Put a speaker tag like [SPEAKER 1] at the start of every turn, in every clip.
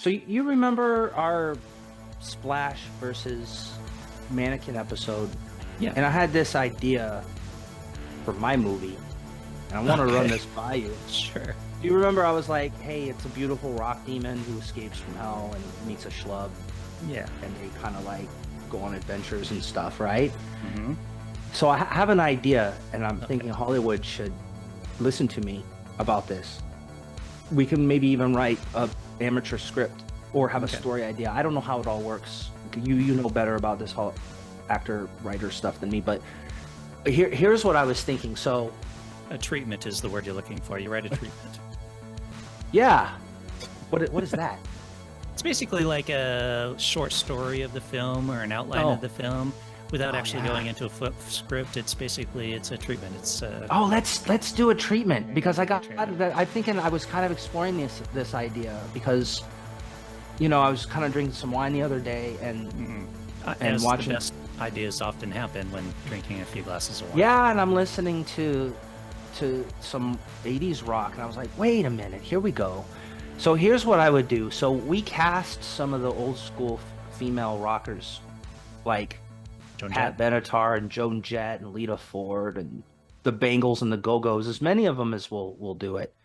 [SPEAKER 1] So you remember our Splash versus Mannequin episode?
[SPEAKER 2] Yeah.
[SPEAKER 1] And I had this idea for my movie, and I want to run this by you.
[SPEAKER 2] Sure.
[SPEAKER 1] Do you remember I was like, hey, it's a beautiful rock demon who escapes from hell and meets a schlub,
[SPEAKER 2] Yeah.
[SPEAKER 1] and they kind of like go on adventures and stuff, right?
[SPEAKER 2] Mm-hmm.
[SPEAKER 1] So I have an idea, and I'm
[SPEAKER 2] Okay.
[SPEAKER 1] thinking Hollywood should listen to me about this. We can maybe even write a amateur script or have a
[SPEAKER 2] Okay.
[SPEAKER 1] story idea. I don't know how it all works. You know better about this whole actor writer stuff than me, but here's what I was thinking. So
[SPEAKER 2] A treatment is the word you're looking for. You write a treatment.
[SPEAKER 1] yeah, what is that?
[SPEAKER 2] It's basically like a short story of the film or an outline of the film without actually going into a script. It's a treatment. It's
[SPEAKER 1] let's do a treatment, because I got
[SPEAKER 2] treatment.
[SPEAKER 1] I'm thinking I was kind of exploring this idea because I was kind of drinking some wine the other day and
[SPEAKER 2] as
[SPEAKER 1] watching.
[SPEAKER 2] the best ideas often happen when drinking a few glasses of wine.
[SPEAKER 1] Yeah, and I'm listening to some 80s rock, and I was like, wait a minute, here we go. So here's what I would do. So we cast some of the old school female rockers, like
[SPEAKER 2] Joan
[SPEAKER 1] Pat
[SPEAKER 2] Jett.
[SPEAKER 1] Benatar and Joan Jett and Lita Ford and the Bangles and the Go-Go's, as many of them as will do it.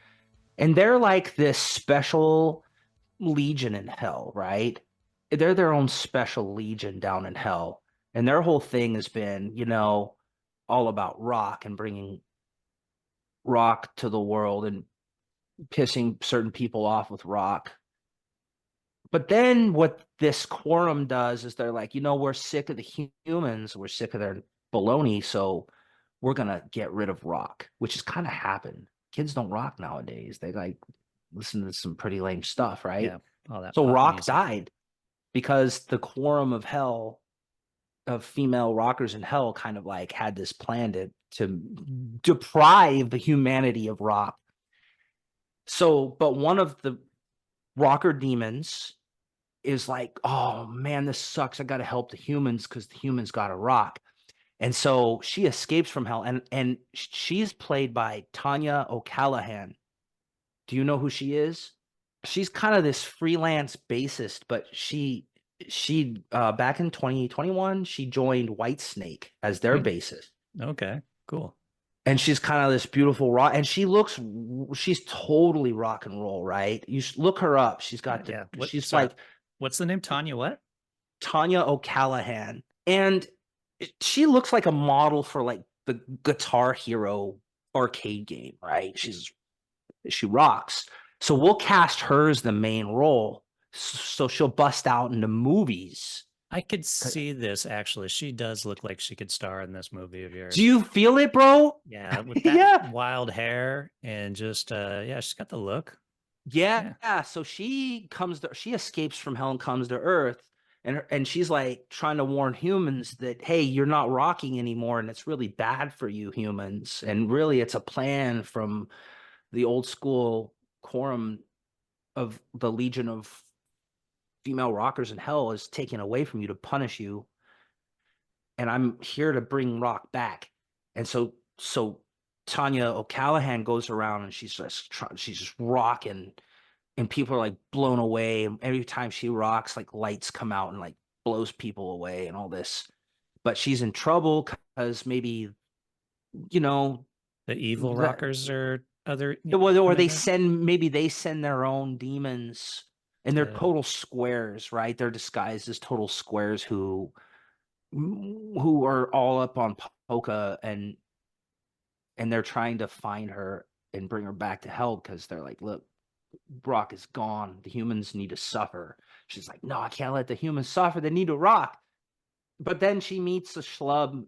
[SPEAKER 1] And they're like this special legion in hell, right? They're their own special legion down in hell. And their whole thing has been, all about rock and bringing rock to the world and pissing certain people off with rock. But then what this quorum does is they're like, we're sick of the humans, we're sick of their baloney, so we're gonna get rid of rock, which has kind of happened. Kids don't rock nowadays. They like listen to some pretty lame stuff, right?
[SPEAKER 2] Yeah. All that
[SPEAKER 1] So
[SPEAKER 2] pop
[SPEAKER 1] rock
[SPEAKER 2] music.
[SPEAKER 1] died because the quorum of hell, of female rockers in hell, kind of like had this plan to deprive the humanity of rock. So, but one of the rocker demons is like, oh man, this sucks. I got to help the humans because the humans got to rock. And so she escapes from hell, and she's played by Tanya O'Callahan. Do you know who she is? She's kind of this freelance bassist, but she back in 2021, she joined Whitesnake as their bassist.
[SPEAKER 2] Okay. Cool.
[SPEAKER 1] And she's kind of this beautiful rock, and she's totally rock and roll, right? You should look her up. She's got she's like
[SPEAKER 2] What's the name? Tanya what?
[SPEAKER 1] Tanya O'Callahan. And she looks like a model for like the Guitar Hero arcade game, right? She rocks. So we'll cast her as the main role, so she'll bust out into movies.
[SPEAKER 2] I could see this actually. She does look like she could star in this movie of yours.
[SPEAKER 1] Do you feel it, bro?
[SPEAKER 2] Yeah, with that wild hair and just she's got the look.
[SPEAKER 1] Yeah. So she escapes from hell and comes to Earth, and she's like trying to warn humans that, hey, you're not rocking anymore, and it's really bad for you humans. And really, it's a plan from the old school quorum of the Legion of female rockers in hell is taken away from you to punish you. And I'm here to bring rock back. And so Tanya O'Callahan goes around and she's just rocking, and people are like blown away. And every time she rocks, like lights come out and like blows people away and all this. But she's in trouble because maybe,
[SPEAKER 2] the evil rockers or other,
[SPEAKER 1] or they send their own demons, and they're total squares, right? They're disguised as total squares who are all up on Polka, and they're trying to find her and bring her back to hell because they're like, look, rock is gone. The humans need to suffer. She's like, no, I can't let the humans suffer. They need to rock. But then she meets a schlub,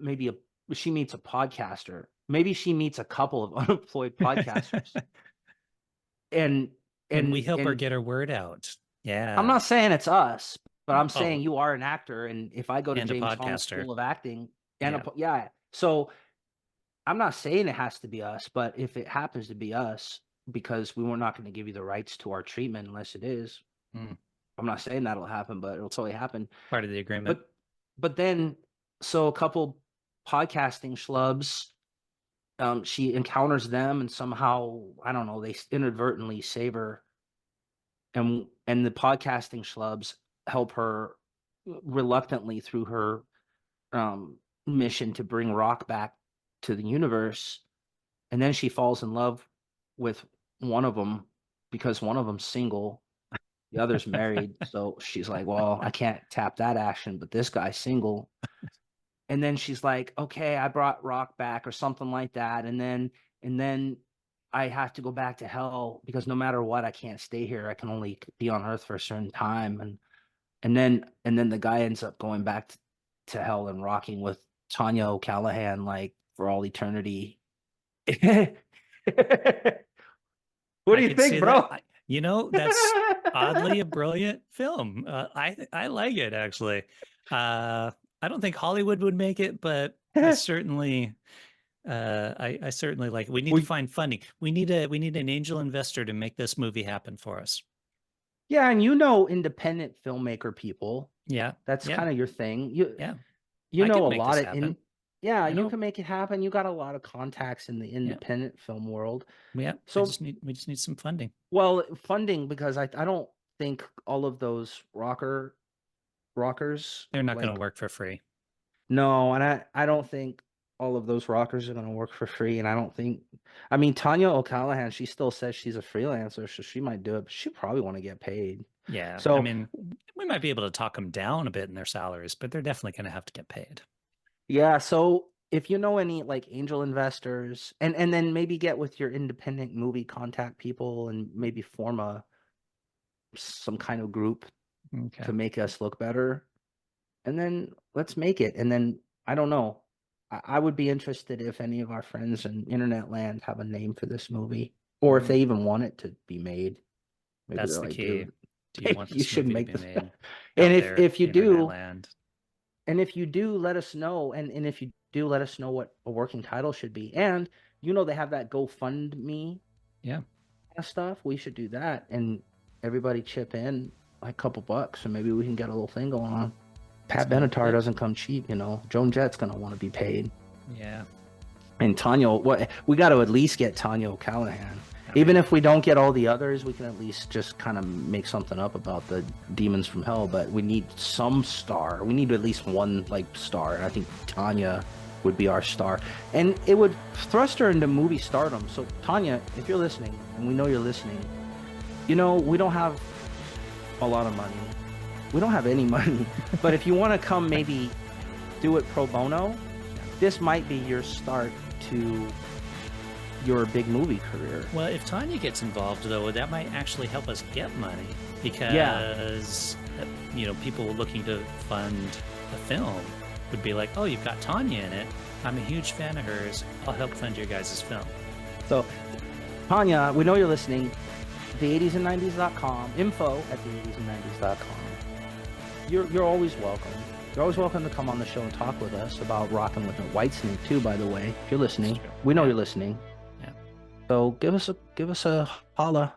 [SPEAKER 1] she meets a podcaster. Maybe she meets a couple of unemployed podcasters. and
[SPEAKER 2] we help her get her word out. Yeah.
[SPEAKER 1] I'm not saying it's us, but I'm saying you are an actor, and if I go to James Holmes School of Acting, so I'm not saying it has to be us, but if it happens to be us, because we were not going to give you the rights to our treatment unless it is. I'm not saying that'll happen, but it'll totally happen.
[SPEAKER 2] Part of the agreement.
[SPEAKER 1] But then, so a couple podcasting schlubs, she encounters them, and somehow, I don't know, they inadvertently save her. And and the podcasting schlubs help her reluctantly through her mission to bring rock back to the universe. And then she falls in love with one of them because one of them's single, the other's married. So she's like, well, I can't tap that action, but this guy's single. And then she's like, okay, I brought rock back or something like that. And then I have to go back to hell because no matter what, I can't stay here. I can only be on Earth for a certain time. And then the guy ends up going back to hell and rocking with Tanya O'Callahan like for all eternity. What do
[SPEAKER 2] I
[SPEAKER 1] you
[SPEAKER 2] could
[SPEAKER 1] think,
[SPEAKER 2] see that.
[SPEAKER 1] bro?
[SPEAKER 2] That's oddly a brilliant film. I like it actually. I don't think Hollywood would make it, but I certainly I certainly like it. We need to
[SPEAKER 1] We,
[SPEAKER 2] find funding. We need an angel investor to make this movie happen for us.
[SPEAKER 1] yeah, and independent filmmaker people.
[SPEAKER 2] Yeah,
[SPEAKER 1] That's
[SPEAKER 2] yeah,
[SPEAKER 1] kind of your thing. You
[SPEAKER 2] yeah.
[SPEAKER 1] you
[SPEAKER 2] I
[SPEAKER 1] know
[SPEAKER 2] can
[SPEAKER 1] a
[SPEAKER 2] make
[SPEAKER 1] lot
[SPEAKER 2] this
[SPEAKER 1] of in
[SPEAKER 2] happen.
[SPEAKER 1] yeah,
[SPEAKER 2] I
[SPEAKER 1] you
[SPEAKER 2] know.
[SPEAKER 1] can make it happen. You got a lot of contacts in the
[SPEAKER 2] Yeah,
[SPEAKER 1] independent film world.
[SPEAKER 2] yeah.
[SPEAKER 1] So,
[SPEAKER 2] We just need some funding.
[SPEAKER 1] well, funding because I don't think all of those rockers
[SPEAKER 2] They're not going to
[SPEAKER 1] like
[SPEAKER 2] work for free.
[SPEAKER 1] no, and I don't think all of those rockers are going to work for free. And I don't think, I mean, Tanya O'Callahan, she still says she's a freelancer, so she might do it, but she probably want to get paid.
[SPEAKER 2] Yeah, I
[SPEAKER 1] So,
[SPEAKER 2] mean, we might be able to talk them down a bit in their salaries, but they're definitely going to have to get paid.
[SPEAKER 1] yeah, so if you know any like angel investors and then maybe get with your independent movie contact people and maybe form some kind of group
[SPEAKER 2] Okay.
[SPEAKER 1] to make us look better. And then let's make it. And then I don't know. I would be interested if any of our friends in internet land have a name for this movie, or if
[SPEAKER 2] Mm,
[SPEAKER 1] they even want it to be made. Maybe
[SPEAKER 2] that's
[SPEAKER 1] they're
[SPEAKER 2] the
[SPEAKER 1] like,
[SPEAKER 2] key.
[SPEAKER 1] dude,
[SPEAKER 2] Do you want
[SPEAKER 1] you
[SPEAKER 2] this
[SPEAKER 1] should
[SPEAKER 2] movie to
[SPEAKER 1] make
[SPEAKER 2] be
[SPEAKER 1] this.
[SPEAKER 2] made
[SPEAKER 1] And
[SPEAKER 2] out
[SPEAKER 1] if
[SPEAKER 2] there,
[SPEAKER 1] if you
[SPEAKER 2] internet
[SPEAKER 1] do,
[SPEAKER 2] land?
[SPEAKER 1] and if you do, let us know. And if you do, let us know what a working title should be. And they have that GoFundMe
[SPEAKER 2] Yeah,
[SPEAKER 1] stuff. We should do that, and everybody chip in like a couple bucks, and maybe we can get a little thing going on. Pat
[SPEAKER 2] sounds
[SPEAKER 1] Benatar
[SPEAKER 2] good.
[SPEAKER 1] doesn't come cheap, Joan Jett's gonna want to be paid.
[SPEAKER 2] Yeah.
[SPEAKER 1] And Tanya, what we got to at least get Tanya O'Callahan.
[SPEAKER 2] Oh,
[SPEAKER 1] Even
[SPEAKER 2] yeah.
[SPEAKER 1] if we don't get all the others, we can at least just kind of make something up about the demons from hell. But we need some star. We need at least one like star. And I think Tanya would be our star, and it would thrust her into movie stardom. So Tanya, if you're listening, and we know you're listening, we don't have a lot of money. We don't have any money. But if you want to come, maybe do it pro bono. This might be your start to your big movie career.
[SPEAKER 2] Well, if Tanya gets involved, though, that might actually help us get money because, people looking to fund a film would be like, oh, you've got Tanya in it. I'm a huge fan of hers. I'll help fund your guys' film.
[SPEAKER 1] So, Tanya, we know you're listening. The80sand90s.com, info@the80sand90s.com. You're always welcome. You're always welcome to come on the show and talk with us about rocking with Whitesnake too, by the way. If you're listening, we know you're listening.
[SPEAKER 2] Yeah.
[SPEAKER 1] So give us a holla.